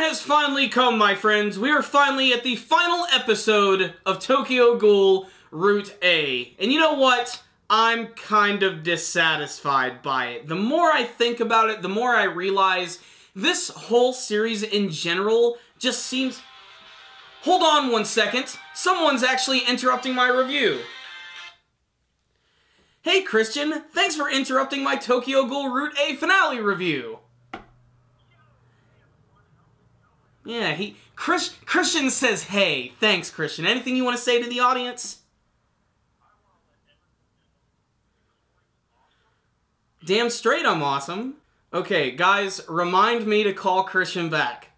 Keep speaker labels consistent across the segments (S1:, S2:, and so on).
S1: has finally come, my friends. We are finally at the final episode of Tokyo Ghoul Route A. And you know what? I'm kind of dissatisfied by it. The more I think about it, the more I realize this whole series in general just seems... Hold on one second. Someone's actually interrupting my review. Hey Christian, thanks for interrupting my Tokyo Ghoul Route A finale review. Yeah, Christian says hey. Thanks, Christian. Anything you want to say to the audience? Damn straight I'm awesome. Okay, guys, remind me to call Christian back.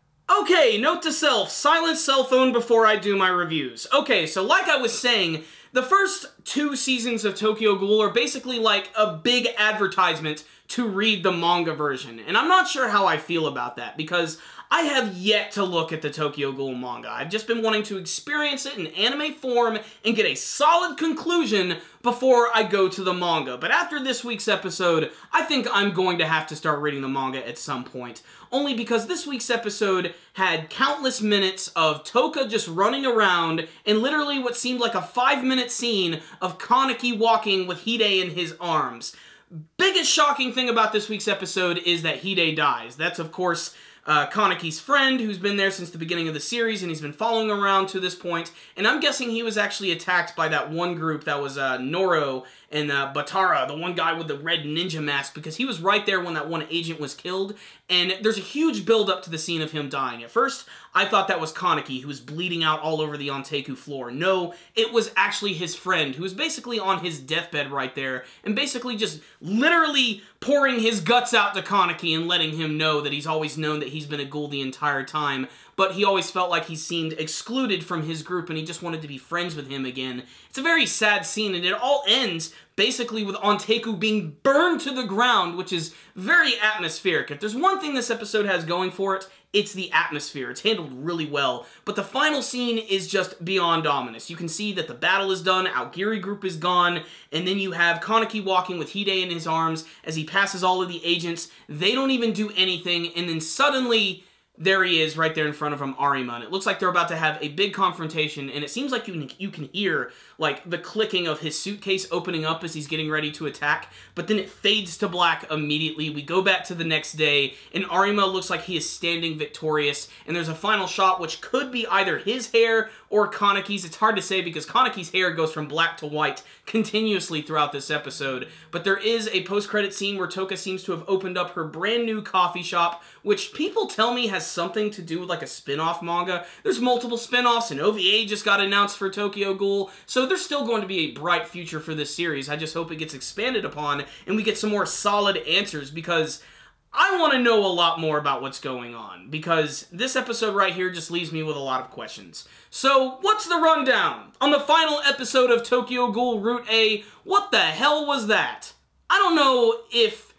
S1: Okay, note to self, silence cell phone before I do my reviews. Okay, so like I was saying, the first 2 seasons of Tokyo Ghoul are basically like a big advertisement to read the manga version. And I'm not sure how I feel about that, because I have yet to look at the Tokyo Ghoul manga. I've just been wanting to experience it in anime form and get a solid conclusion before I go to the manga. But after this week's episode, I think I'm going to have to start reading the manga at some point. Only because this week's episode had countless minutes of Toka just running around and literally what seemed like a 5-minute scene of Kaneki walking with Hide in his arms. Biggest shocking thing about this week's episode is that Hide dies. That's, of course, Kaneki's friend, who's been there since the beginning of the series, and he's been following around to this point, and I'm guessing he was actually attacked by that one group that was Noro and Batara, the one guy with the red ninja mask, because he was right there when that one agent was killed, and there's a huge build-up to the scene of him dying. At first, I thought that was Kaneki, who was bleeding out all over the Onteku floor. No, it was actually his friend, who was basically on his deathbed right there, and basically just literally pouring his guts out to Kaneki and letting him know that he's always known that he's been a ghoul the entire time, but he always felt like he seemed excluded from his group and he just wanted to be friends with him again. It's a very sad scene, and it all ends basically with Onteku being burned to the ground, which is very atmospheric. If there's one thing this episode has going for it, it's the atmosphere. It's handled really well, but the final scene is just beyond ominous. You can see that the battle is done, Aogiri group is gone, and then you have Kaneki walking with Hide in his arms as he passes all of the agents. They don't even do anything, and then suddenly there he is right there in front of him, Arima, and it looks like they're about to have a big confrontation, and it seems like you can hear, like, the clicking of his suitcase opening up as he's getting ready to attack, but then it fades to black immediately. We go back to the next day, and Arima looks like he is standing victorious, and there's a final shot which could be either his hair or Kaneki's. It's hard to say because Kaneki's hair goes from black to white continuously throughout this episode, but there is a post-credit scene where Toka seems to have opened up her brand new coffee shop, which people tell me has something to do with like a spin-off manga. There's multiple spin-offs, and OVA just got announced for Tokyo Ghoul, so there's still going to be a bright future for this series. I just hope it gets expanded upon and we get some more solid answers, because I want to know a lot more about what's going on, because this episode right here just leaves me with a lot of questions. So, what's the rundown? On the final episode of Tokyo Ghoul Route A, what the hell was that? I don't know if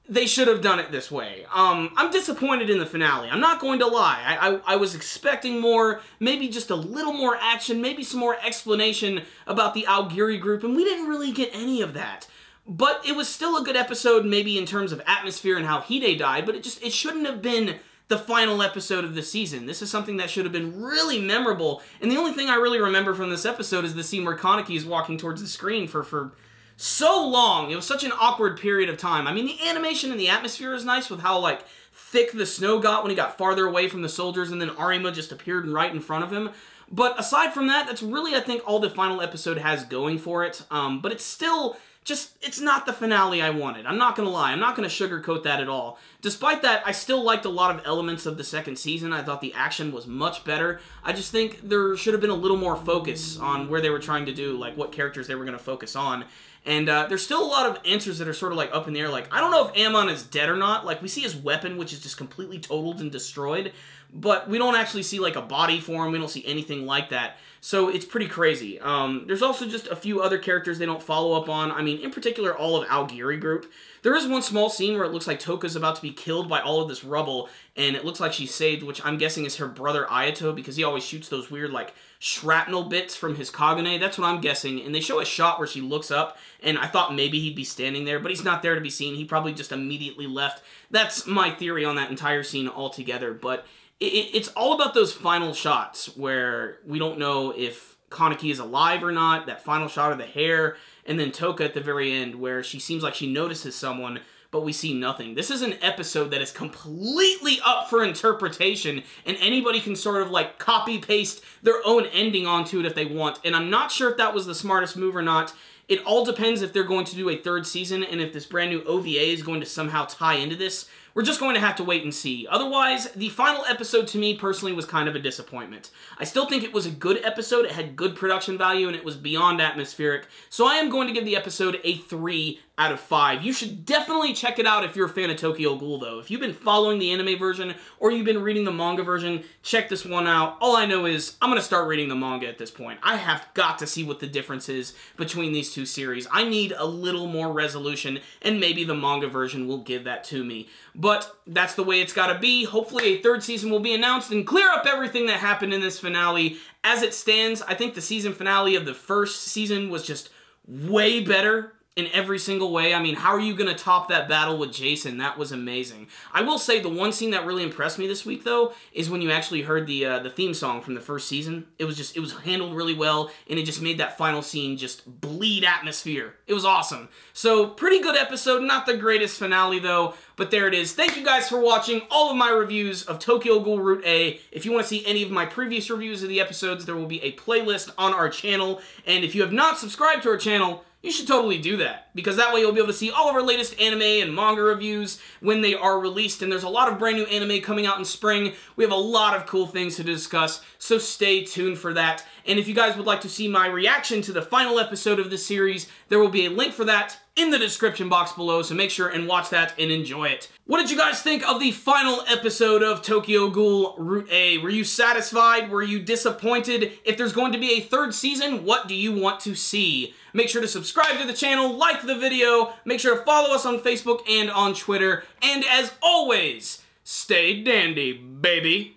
S1: they should have done it this way. I'm disappointed in the finale. I'm not going to lie. I was expecting more, maybe just a little more action, maybe some more explanation about the Aogiri group, and we didn't really get any of that. But it was still a good episode, maybe in terms of atmosphere and how Hide died, but it shouldn't have been the final episode of the season. This is something that should have been really memorable, and the only thing I really remember from this episode is the scene where Kaneki is walking towards the screen for so long. It was such an awkward period of time. I mean, the animation and the atmosphere is nice with how, like, thick the snow got when he got farther away from the soldiers, and then Arima just appeared right in front of him. But aside from that, that's really, I think, all the final episode has going for it. But it's still just, it's not the finale I wanted. I'm not gonna lie. I'm not gonna sugarcoat that at all. Despite that, I still liked a lot of elements of the second season. I thought the action was much better. I just think there should have been a little more focus on where they were trying to do, like, what characters they were gonna focus on. And there's still a lot of answers that are sort of like up in the air. Like, I don't know if Amon is dead or not. Like, we see his weapon, which is just completely totaled and destroyed, but we don't actually see, like, a body for him. We don't see anything like that. So it's pretty crazy. There's also just a few other characters they don't follow up on. I mean, in particular, all of Aogiri group. There is one small scene where it looks like Toka's about to be killed by all of this rubble, and it looks like she's saved, which I'm guessing is her brother Ayato, because he always shoots those weird, like, shrapnel bits from his Kagane. That's what I'm guessing. And they show a shot where she looks up, and I thought maybe he'd be standing there, but he's not there to be seen. He probably just immediately left. That's my theory on that entire scene altogether. But it's all about those final shots where we don't know if Kaneki is alive or not, that final shot of the hair, and then Toka at the very end where she seems like she notices someone, but we see nothing. This is an episode that is completely up for interpretation, and anybody can sort of like copy-paste their own ending onto it if they want, and I'm not sure if that was the smartest move or not. It all depends if they're going to do a third season, and if this brand new OVA is going to somehow tie into this. We're just going to have to wait and see. Otherwise, the final episode to me personally was kind of a disappointment. I still think it was a good episode, it had good production value, and it was beyond atmospheric, so I am going to give the episode a 3 out of 5. You should definitely check it out if you're a fan of Tokyo Ghoul, though. If you've been following the anime version, or you've been reading the manga version, check this one out. All I know is, I'm going to start reading the manga at this point. I have got to see what the difference is between these two series. I need a little more resolution, and maybe the manga version will give that to me. But that's the way it's got to be. Hopefully a third season will be announced and clear up everything that happened in this finale. As it stands, I think the season finale of the first season was just way better in every single way. I mean, how are you going to top that battle with Jason? That was amazing. I will say the one scene that really impressed me this week, though, is when you actually heard the theme song from the first season. It was handled really well, and it just made that final scene just bleed atmosphere. It was awesome. So, pretty good episode. Not the greatest finale, though, but there it is. Thank you guys for watching all of my reviews of Tokyo Ghoul Route A. If you want to see any of my previous reviews of the episodes, there will be a playlist on our channel, and if you have not subscribed to our channel, you should totally do that, because that way you'll be able to see all of our latest anime and manga reviews when they are released, and there's a lot of brand new anime coming out in spring. We have a lot of cool things to discuss, so stay tuned for that. And if you guys would like to see my reaction to the final episode of this series, there will be a link for that in the description box below, so make sure and watch that and enjoy it. What did you guys think of the final episode of Tokyo Ghoul Route A? Were you satisfied? Were you disappointed? If there's going to be a third season, what do you want to see? Make sure to subscribe to the channel, like the video, make sure to follow us on Facebook and on Twitter, and as always, stay dandy, baby.